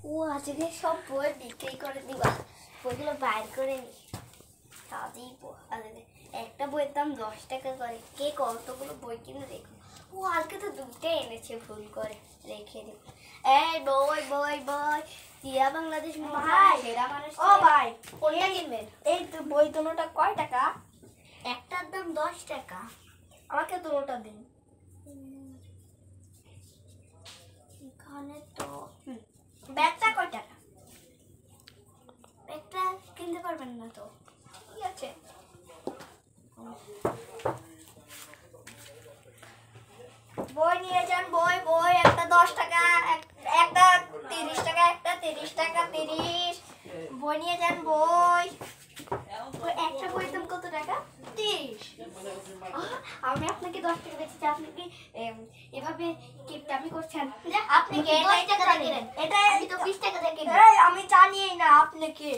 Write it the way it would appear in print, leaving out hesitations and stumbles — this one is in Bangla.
ও আজকে সব বই বিক্রি করে দিবা, বইগুলো বাইর করে নি সাজিব। একটা বইয়ের দাম 10 টাকা করে, কে কতগুলো বই কিনে দেখো। ও আজকে তো দুটোই এনেছে, ভুল করে রেখে দিব। এই বই বই বই, টিয়া বাংলাদেশ ভাই, সেরা মানুষ। ও ভাই, কোনটা কিনবেন? এই তো বই দুটোটা কয় টাকা? একটার দাম 10 টাকা। আমাকে দুটোটা দিন। এখানে তো ব্যাগটা কয় টাকা? একটা কিনতে পারবেন না তো। ঠিক আছে। বই নিয়ে যান, বই বই একটা 10 টাকা, একটা 30 টাকা, একটা 30 টাকা 30। বই নিয়ে যান বই। একটা বইয়ের দাম কত টাকা? 30। আমি আপনাকে 10 টাকা দিচ্ছি, আপনি কি এভাবে কিপটামি করছেন? আপনি কে? 10 টাকা দিয়ে কিনেন? এটা আমি তো 20 টাকা দিয়ে কিনি। এই আমি জানি না আপনি কে।